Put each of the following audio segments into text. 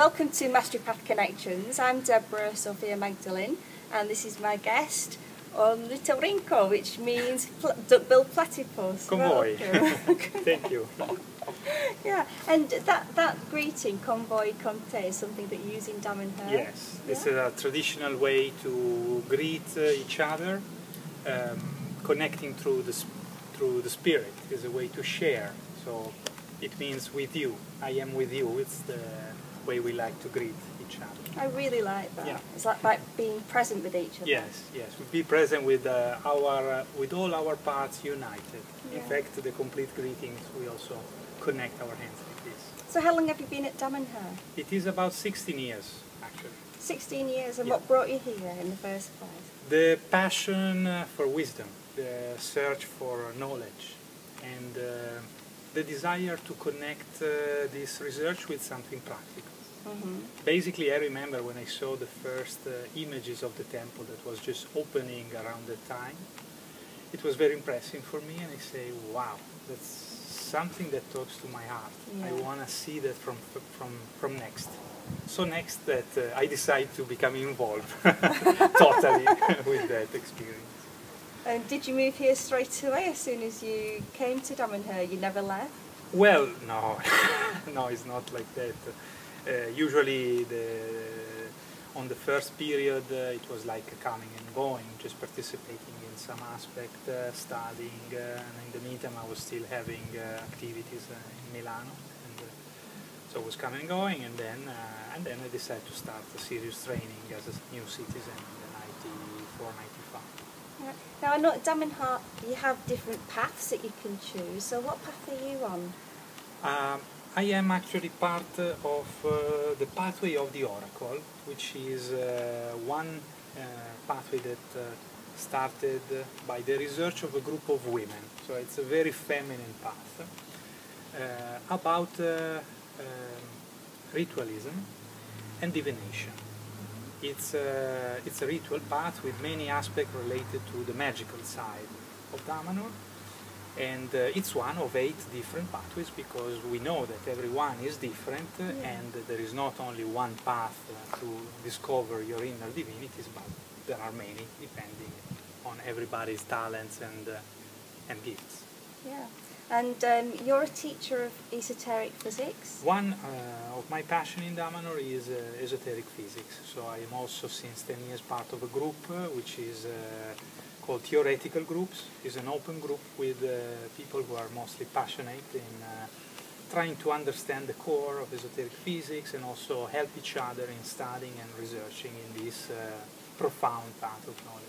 Welcome to Mastery Path Connections. I'm Debra Sofia Magdalene, and this is my guest, Ornitorinco, which means duck-billed platypus. Convoy. Thank you. Yeah, and that greeting, convoy conte, is something that you use in Damanhur? Yes, it's a traditional way to greet each other, connecting through the spirit. It's a way to share. So it means with you. I am with you. It's the way we like to greet each other. I really like that. Yeah. It's like being present with each other. Yes, yes. We be present with with all our parts united. Yeah. In fact, the complete greetings, we also connect our hands like this. So how long have you been at Damanhur? It is about 16 years, actually. 16 years, and Yeah. what brought you here in the first place? The passion for wisdom, the search for knowledge, and the desire to connect this research with something practical. Mm-hmm. Basically, I remember when I saw the first images of the temple that was just opening around that time. It was very impressive for me, and I say, wow, that's something that talks to my heart. Yeah. I want to see that from next. So next that I decide to become involved totally with that experience. And did you move here straight away as soon as you came to Damanhur? You never left? Well, no, no, it's not like that. Usually on the first period it was like coming and going, just participating in some aspect, studying, and in the meantime I was still having activities in Milano, and so I was coming and going, and then I decided to start a serious training as a new citizen in 94, 95. Yeah. Now I know at Damanhur you have different paths that you can choose, so what path are you on? I am actually part of the pathway of the Oracle, which is one pathway that started by the research of a group of women. So it's a very feminine path about ritualism and divination. It's a ritual path with many aspects related to the magical side of Damanhur. And it's one of 8 different pathways, because we know that everyone is different, and there is not only one path to discover your inner divinities, but there are many depending on everybody's talents and gifts. Yeah. And you're a teacher of Esoteric Physics? One of my passion in Damanhur is Esoteric Physics. So I am also since 10 years part of a group which is called Theoretical Groups. It's an open group with people who are mostly passionate in trying to understand the core of esoteric physics, and also help each other in studying and researching in this profound path of knowledge.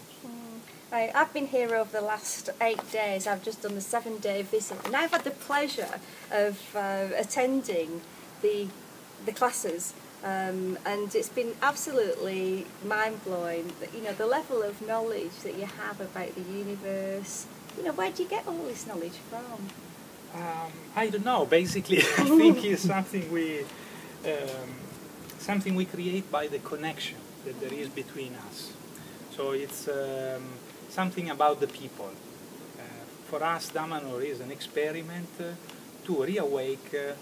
Right, I've been here over the last 8 days. I've just done a 7-day visit, and I've had the pleasure of attending the classes. And it's been absolutely mind-blowing, the level of knowledge that you have about the universe. Where do you get all this knowledge from? I don't know. Basically, I think it's something we create by the connection that there is between us. So it's something about the people. For us, Damanhur is an experiment to reawake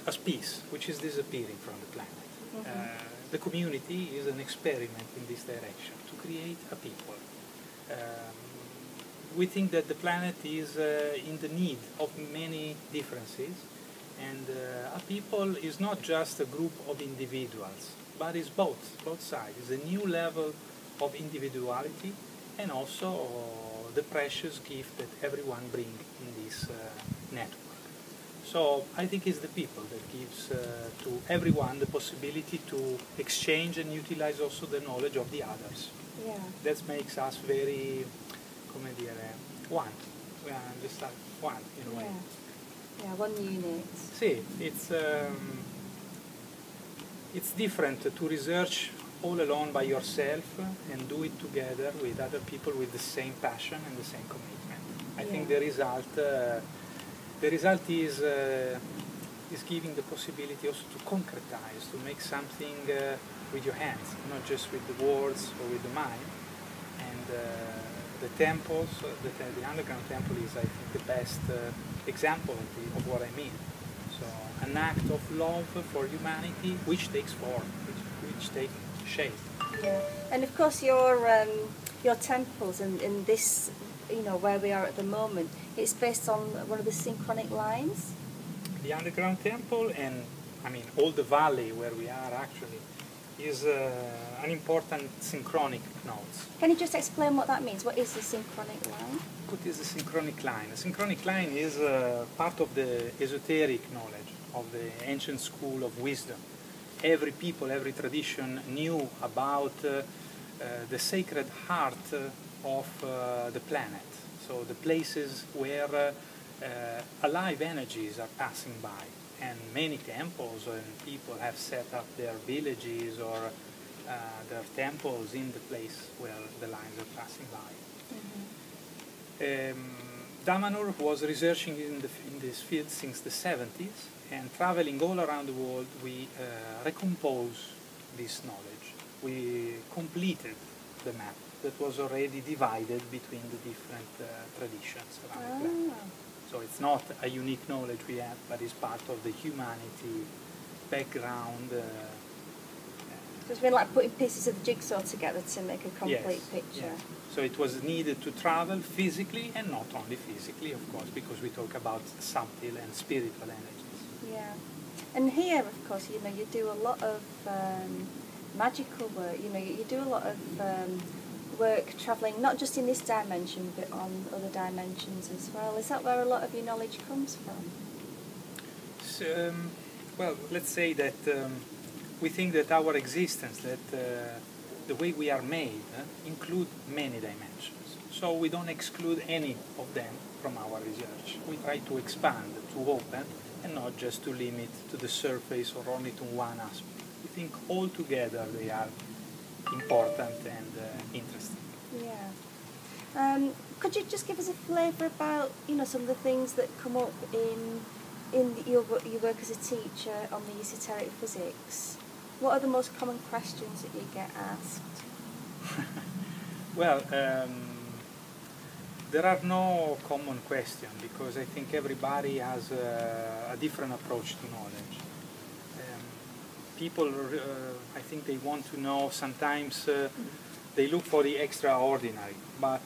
a species which is disappearing from the planet. Mm-hmm. The community is an experiment in this direction, to create a people. We think that the planet is in the need of many differences, and a people is not just a group of individuals, but it's both sides. It's a new level of individuality, and also the precious gift that everyone brings in this network. So I think it's the people that gives to everyone the possibility to exchange and utilize also the knowledge of the others. Yeah. That makes us very, come dire, one. We are just like one in a way. Yeah, one unit. See, it's different to research all alone by yourself and do it together with other people with the same passion and the same commitment. I think the result is giving the possibility also to concretize, to make something with your hands, not just with the words or with the mind. And the temples, the underground temple is, I think, the best example of what I mean. So So an act of love for humanity, which takes form, which takes shape. Yeah, and of course your temples and in this, you know, where we are at the moment, it's based on one of the synchronic lines. The underground temple, and I mean all the valley where we are actually, is an important synchronic notes. Can you just explain what that means? What is the synchronic line? What is the synchronic line? The synchronic line is part of the esoteric knowledge of the ancient school of wisdom. Every people, every tradition knew about the sacred heart of the planet. So the places where alive energies are passing by. And many temples and people have set up their villages or their temples in the place where the lines are passing by. Damanhur was researching in this field since the 70s, and traveling all around the world, we recompose this knowledge. We completed the map that was already divided between the different traditions around the planet. So it's not a unique knowledge we have, but it's part of the humanity background. So it's been like putting pieces of the jigsaw together to make a complete picture. Yes. So it was needed to travel physically, and not only physically, of course, because we talk about subtle and spiritual energies. Yeah, and here, of course, you know, you do a lot of magical work. You know, you do a lot of work travelling, not just in this dimension, but on other dimensions as well. Is that where a lot of your knowledge comes from? So, well, let's say that we think that our existence, that the way we are made, include many dimensions. So we don't exclude any of them from our research. We try to expand, to open, and not just to limit to the surface or only to one aspect. We think all together they are important and interesting. Yeah. Could you just give us a flavour about, you know, some of the things that come up in your work as a teacher on the esoteric physics? What are the most common questions that you get asked? Well, there are no common questions, because I think everybody has a different approach to knowledge. People, I think they want to know, sometimes they look for the extraordinary, but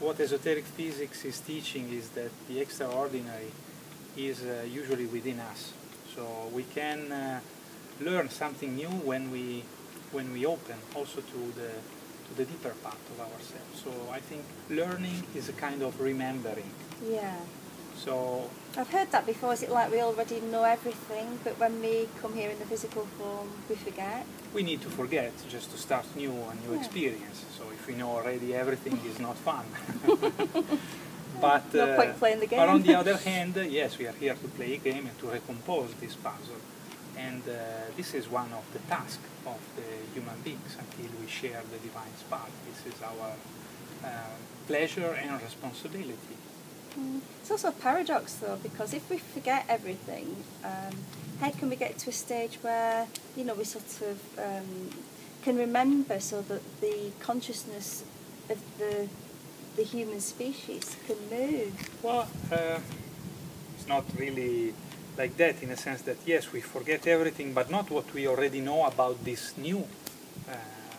what esoteric physics is teaching is that the extraordinary is usually within us. So we can learn something new when we open also to the deeper part of ourselves. So I think learning is a kind of remembering. Yeah. So I've heard that before. Is it like we already know everything, but when we come here in the physical form, we forget? We need to forget just to start a new experience. So if we know already everything, is not fun. But no point playing the game. But on the other hand, yes, we are here to play a game and to recompose this puzzle. And this is one of the tasks of the human beings until we share the divine spark. This is our pleasure and responsibility. It's also a paradox, though, because if we forget everything, how can we get to a stage where, you know, we sort of can remember, so that the consciousness of the human species can move? Well, it's not really like that, in a sense that, yes, we forget everything, but not what we already know about this new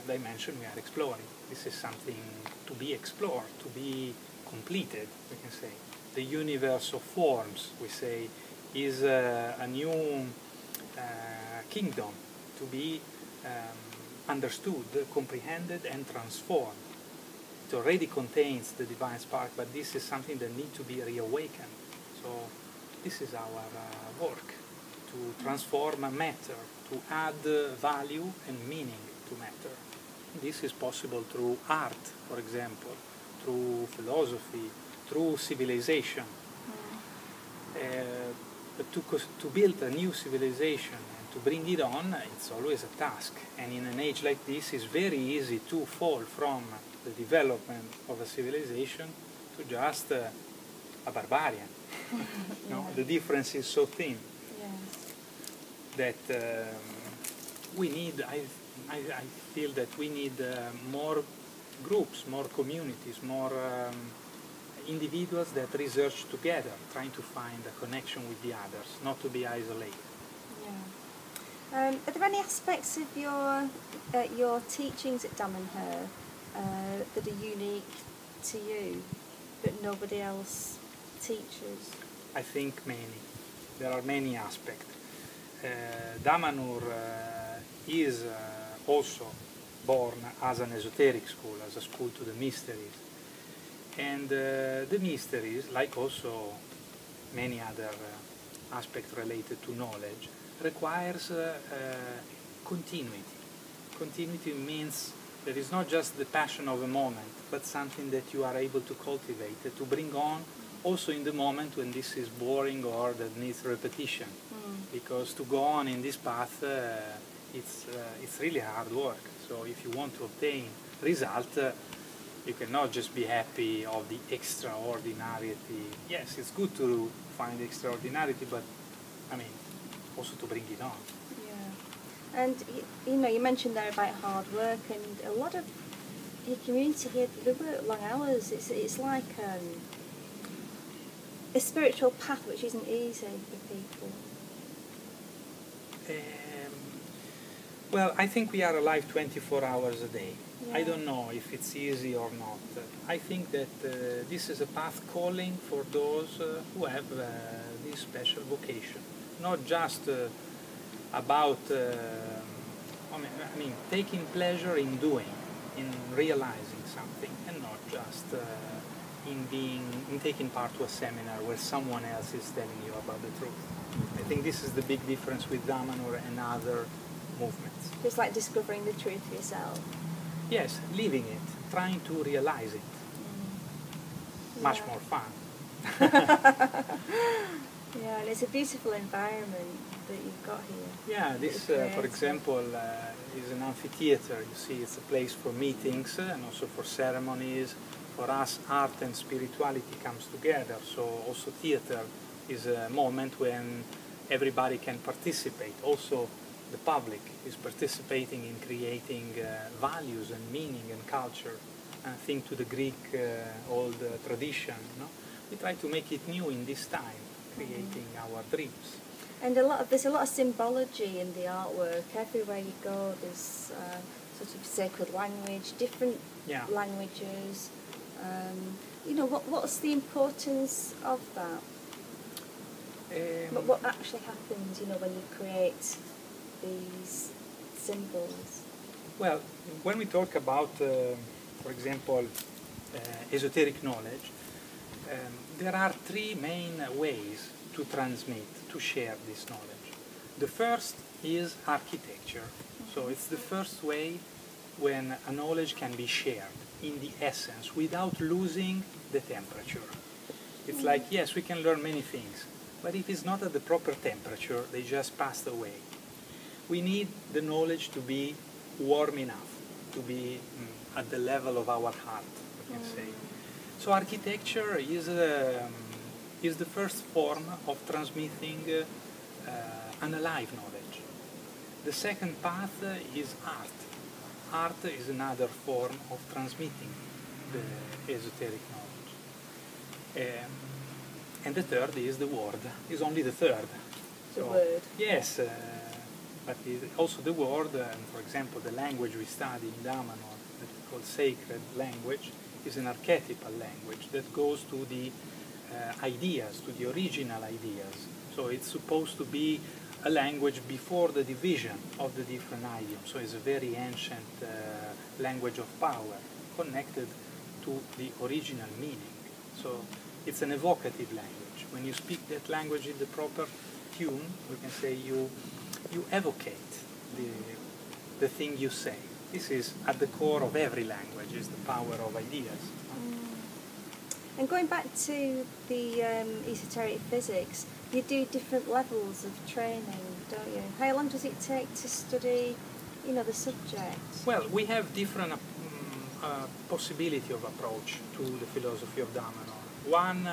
dimension we are exploring. This is something to be explored, to be completed, we can say. The universe of forms, we say, is a new kingdom to be understood, comprehended, and transformed. It already contains the divine spark, but this is something that needs to be reawakened. So this is our work, to transform matter, to add value and meaning to matter. This is possible through art, for example, through philosophy, through civilization. But to build a new civilization and to bring it on, it's always a task. And in an age like this, it's very easy to fall from the development of a civilization to just a barbarian. No? The difference is so thin that we need, I feel that we need more groups, more communities, more individuals that research together, trying to find a connection with the others, not to be isolated. Yeah. Are there any aspects of your teachings at Damanhur that are unique to you, that nobody else teaches? I think many. There are many aspects. Damanhur is also born as an esoteric school, as a school to the mysteries. And the mysteries, like also many other aspects related to knowledge, requires continuity. Continuity means there is not just the passion of a moment, but something that you are able to cultivate, to bring on also in the moment when this is boring or that needs repetition. Because to go on in this path, it's really hard work. So if you want to obtain result, you cannot just be happy of the extraordinarity. Yes, it's good to find extraordinarity, but I mean, also to bring it on. Yeah. And you mentioned there about hard work, and a lot of your community here, they work long hours. It's like a spiritual path which isn't easy for people. Well, I think we are alive 24 hours a day. Yeah. I don't know if it's easy or not. I think that this is a path calling for those who have this special vocation. Not just about, I mean, taking pleasure in doing, in realizing something, and not just in taking part to a seminar where someone else is telling you about the truth. I think this is the big difference with Damanhur and other movements. It's like discovering the truth for yourself. Yes, living it, trying to realize it. Much more fun. Yeah, and it's a beautiful environment that you've got here. Yeah, this, for example, is an amphitheater. You see, it's a place for meetings and also for ceremonies. For us, art and spirituality comes together. So also theater is a moment when everybody can participate. Also, the public is participating in creating values and meaning and culture. Think to the Greek old tradition. No? We try to make it new in this time, creating our dreams. And there's a lot of symbology in the artwork. Everywhere you go, there's sort of sacred language, different languages. What's the importance of that? What actually happens, when you create these symbols? Well, when we talk about, for example, esoteric knowledge, there are three main ways to transmit, to share this knowledge. The first is architecture. So it's the first way when a knowledge can be shared in the essence without losing the temperature. It's like, yes, we can learn many things, but if it's not at the proper temperature, they just passed away. We need the knowledge to be warm enough, to be at the level of our heart, we can say. So architecture is the first form of transmitting an alive knowledge. The second path is art. Art is another form of transmitting the esoteric knowledge. And the third is the word. It's only the third. The word. Yes, but also the word, for example, the language we study in Damanhur, that we call sacred language, is an archetypal language that goes to the ideas, to the original ideas. So it's supposed to be a language before the division of the different idioms. So it's a very ancient language of power, connected to the original meaning. So it's an evocative language. When you speak that language in the proper tune, we can say you evocate the thing you say. This is at the core of every language, is the power of ideas. And going back to the esoteric physics, you do different levels of training, don't you? How long does it take to study, the subject? Well, we have different possibility of approach to the philosophy of Damanhur. One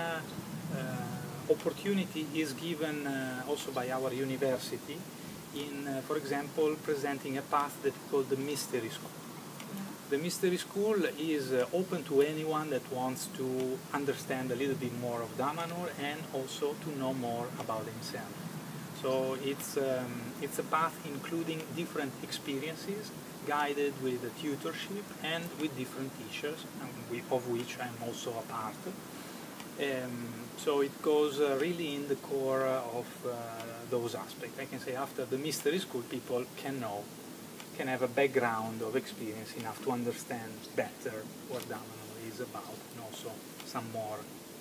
opportunity is given also by our university in, for example, presenting a path that we call the mystery school. The Mystery School is open to anyone that wants to understand a little bit more of Damanhur and also to know more about himself. So it's a path including different experiences, guided with a tutorship and with different teachers, of which I'm also a part. So it goes really in the core of those aspects. I can say after the Mystery School, people can have a background of experience enough to understand better what Damanhur is about, and also some more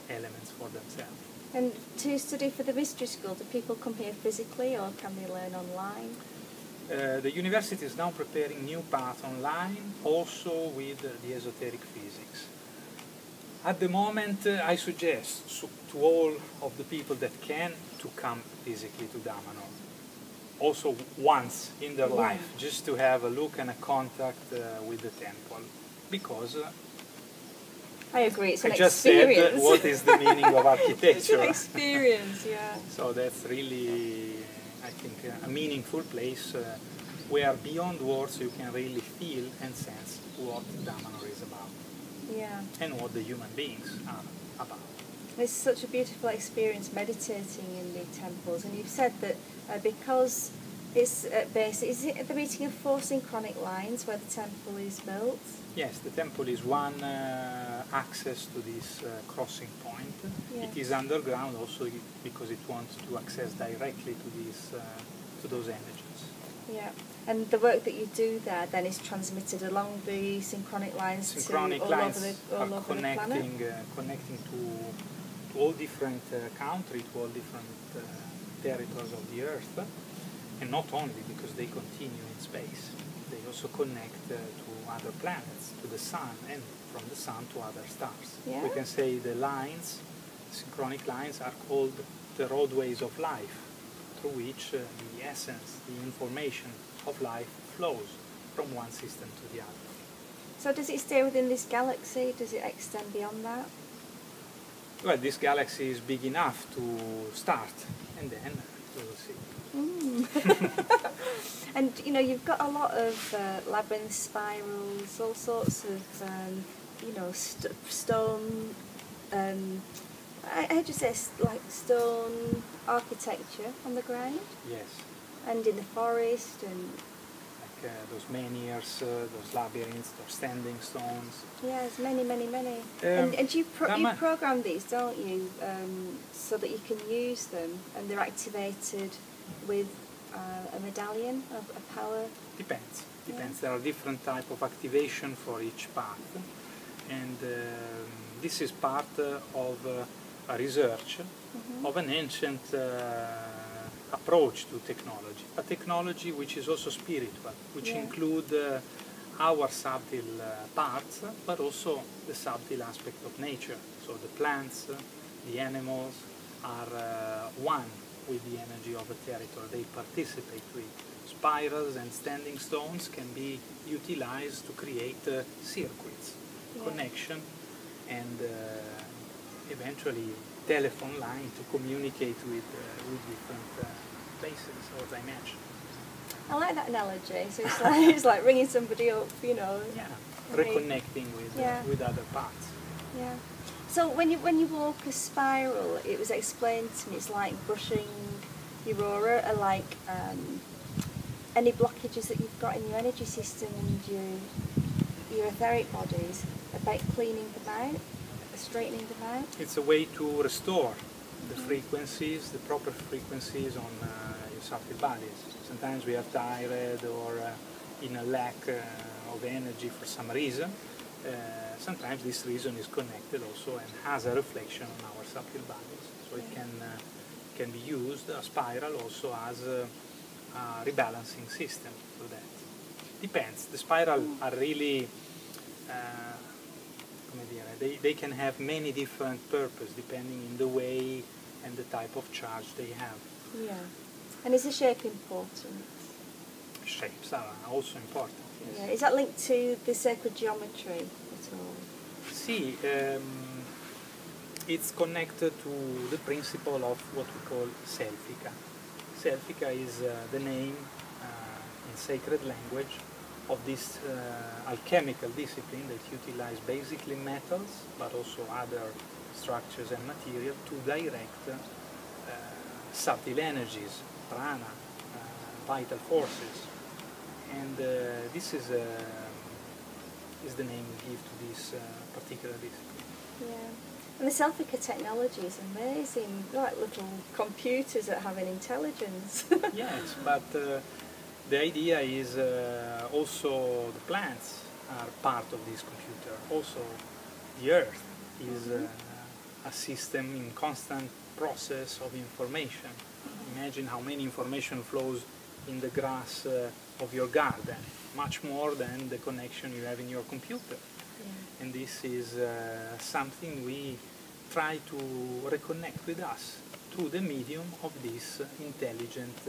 elements for themselves. And to study for the Mystery School, do people come here physically or can they learn online? The university is now preparing new paths online, also with the Esoteric Physics. At the moment, I suggest to all of the people that can to come physically to Damanhur. Also once in their life, just to have a look and a contact with the temple, because I agree, it's an just experience. Said what is the meaning of architecture. It's an experience, yeah. So that's really, I think, a meaningful place where beyond words you can really feel and sense what Damanhur is about. Yeah. And what the human beings are about. It's such a beautiful experience meditating in the temples, and you've said that because it's at base, is it at the meeting of 4 synchronic lines where the temple is built? Yes, the temple is one access to this crossing point. Yes. It is underground also because it wants to access directly to these to those energies. Yeah, and the work that you do there then is transmitted along the synchronic lines Synchronic to lines all over the planet? Connecting to all different countries, to all different territories of the Earth, and not only because they continue in space, they also connect to other planets, to the Sun, and from the Sun to other stars. Yeah. We can say the lines, synchronic lines, are called the roadways of life, through which the essence, the information of life flows from one system to the other. So does it stay within this galaxy? Does it extend beyond that? Well, this galaxy is big enough to start, and then we will see. And you know, you've got a lot of labyrinth spirals, all sorts of you know, stone. I just say like stone architecture on the ground. Yes. And in the forest and. Those menhirs, those labyrinths, those standing stones. Yes, many. And you program these, don't you, so that you can use them, and they're activated with a medallion of a power? Depends. There are different type of activation for each path, and this is part of a research of an ancient approach to technology, a technology which is also spiritual, which include our subtle parts, but also the subtle aspect of nature. So the plants, the animals are one with the energy of a territory. They participate with spirals, and standing stones can be utilized to create circuits, connection, and eventually telephone line to communicate with different places or dimensions. I like that analogy. So it's like ringing somebody up, you know. Yeah, reconnecting with other parts. Yeah. So when you walk a spiral, it was explained to me, it's like brushing your aura, or like any blockages that you've got in your energy system and your etheric bodies, about cleaning them out, straightening them out. It's a way to restore the frequencies, the proper frequencies on your subtle bodies. Sometimes we are tired or in a lack of energy for some reason. Sometimes this reason is connected also and has a reflection on our subtle bodies. So it can be used, a spiral, also as a rebalancing system for that. Depends. The spiral are really, they can have many different purposes depending on the way and the type of charge they have. Yeah. And is the shape important? Shapes are also important, yes. Yeah. Is that linked to the sacred geometry at all? See, it's connected to the principle of what we call selfika. Selfika is the name in sacred language of this alchemical discipline that utilize basically metals, but also other structures and material to direct subtle energies, prana, vital forces. And this is the name we give to this particular discipline. Yeah. And the Selfica technology is amazing, like little computers that have an intelligence. Yes, but the idea is also the plants are part of this computer. Also, the earth is a system in constant process of information. Imagine how many information flows in the grass of your garden, much more than the connection you have in your computer. Yeah. And this is something we try to reconnect with us through the medium of this intelligent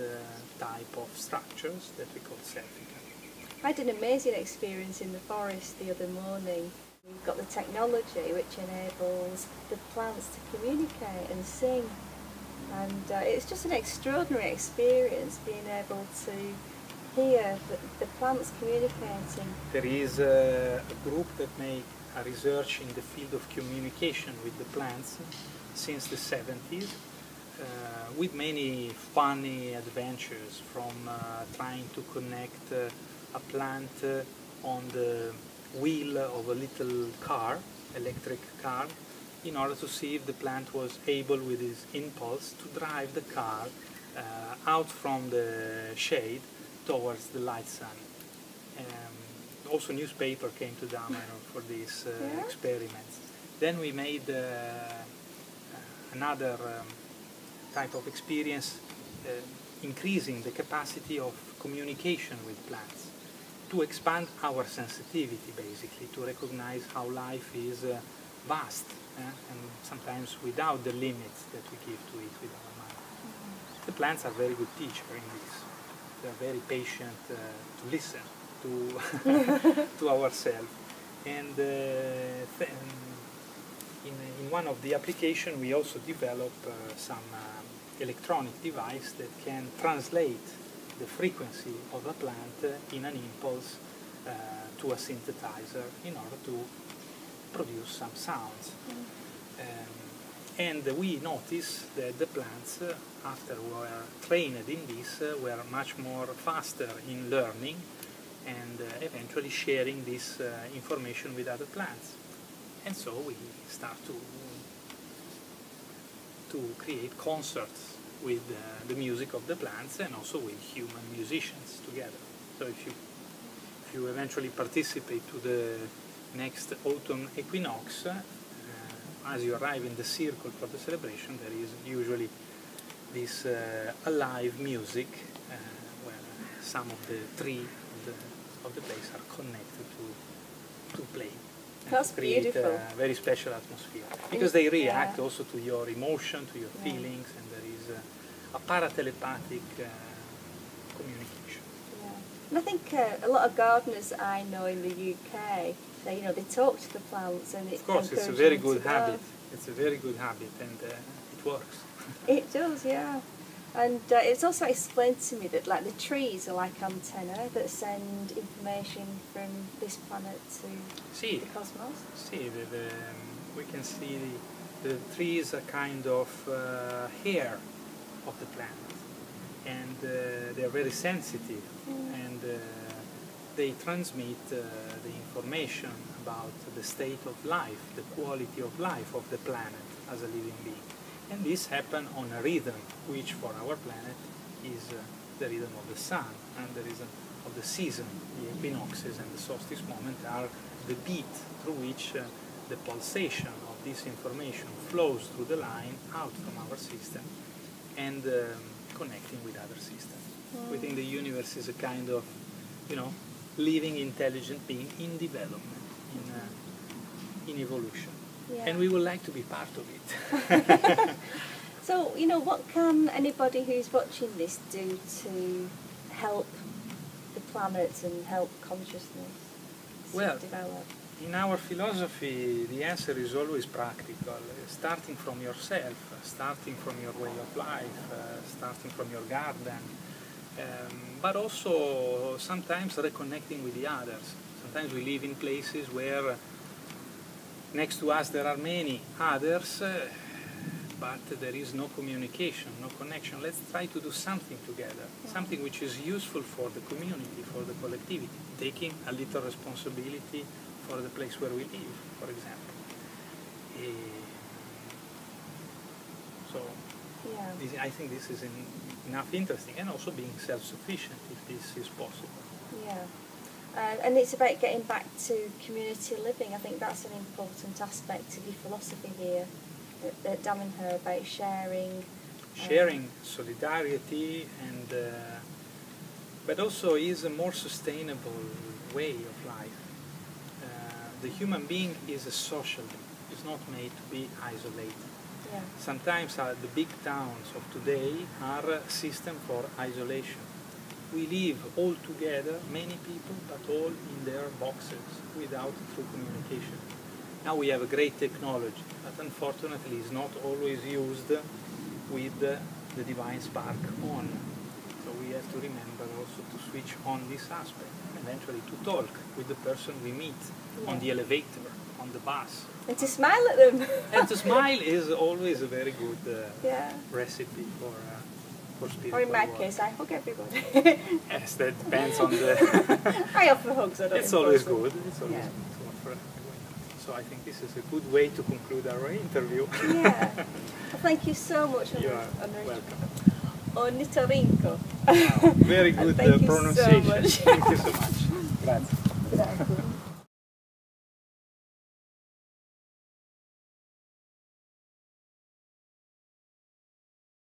type of structures that we call Selfica. I had an amazing experience in the forest the other morning. We've got the technology which enables the plants to communicate and sing, and it's just an extraordinary experience being able to hear the plants communicating. There is a group that make a research in the field of communication with the plants since the 70s, with many funny adventures, from trying to connect a plant on the wheel of a little car, electric car, in order to see if the plant was able with its impulse to drive the car out from the shade towards the light sun. Also newspaper came to Damanhur for these experiments. Then we made another type of experience, increasing the capacity of communication with plants, to expand our sensitivity, basically, to recognize how life is vast, and sometimes without the limits that we give to it with our mind. The plants are very good teachers in this. They are very patient to listen to ourselves. And in one of the applications we also develop some electronic device that can translate the frequency of a plant in an impulse to a synthesizer in order to produce some sounds. And we noticed that the plants, after were trained in this, were much more faster in learning and eventually sharing this information with other plants. And so we start to create concerts with the music of the plants and also with human musicians together. So if you eventually participate to the next autumn equinox, as you arrive in the circle for the celebration, there is usually this alive music where some of the trees of the place are connected to play. That's create beautiful. A very special atmosphere, because they react also to your emotion, to your feelings, and there is a paratelepathic communication. Yeah. And I think a lot of gardeners I know in the UK, they talk to the plants, and of course it's a very good habit. It's a very good habit, and it works. It does, yeah. And it's also explained to me that the trees are like antennae that send information from this planet to the cosmos. See, we can see the trees are kind of hair of the planet, and they are very sensitive, and they transmit the information about the state of life, the quality of life of the planet as a living being. And this happens on a rhythm, which for our planet is the rhythm of the sun, and the rhythm of the season. The equinoxes and the solstice moment are the beat through which the pulsation of this information flows through the line out from our system and connecting with other systems. We think the universe is a kind of, living, intelligent being in development, in evolution. Yeah. And we would like to be part of it. So, what can anybody who's watching this do to help the planet and help consciousness develop? In our philosophy, the answer is always practical, starting from yourself, starting from your way of life, starting from your garden, But also sometimes reconnecting with the others. Sometimes we live in places where next to us there are many others, but there is no communication, no connection. Let's try to do something together, something which is useful for the community, for the collectivity, taking a little responsibility for the place where we live, for example. So I think this is enough interesting, and also being self-sufficient if this is possible. Yeah. And it's about getting back to community living. I think that's an important aspect of your philosophy here at Damanhur, about sharing. Sharing, solidarity, and but also is a more sustainable way of life. The human being is a social being. It's not made to be isolated. Yeah. Sometimes the big towns of today are a system for isolation. We live all together, many people, but all in their boxes, without true communication. Now we have a great technology, but unfortunately it's not always used with the divine spark on. So we have to remember also to switch on this aspect, and eventually to talk with the person we meet on the elevator, on the bus. And to smile at them. And to smile is always a very good recipe for spiritual Or in my work. case, I hug everybody. Yes, that depends on the... I offer hugs, I don't It's always enforce them. good. It's always good to offer. So I think this is a good way to conclude our interview. Yeah. Well, thank you so much. You are welcome. Ornitorinco. Wow, very good Thank you so pronunciation. much. Thank you so much. Grazie. Grazie.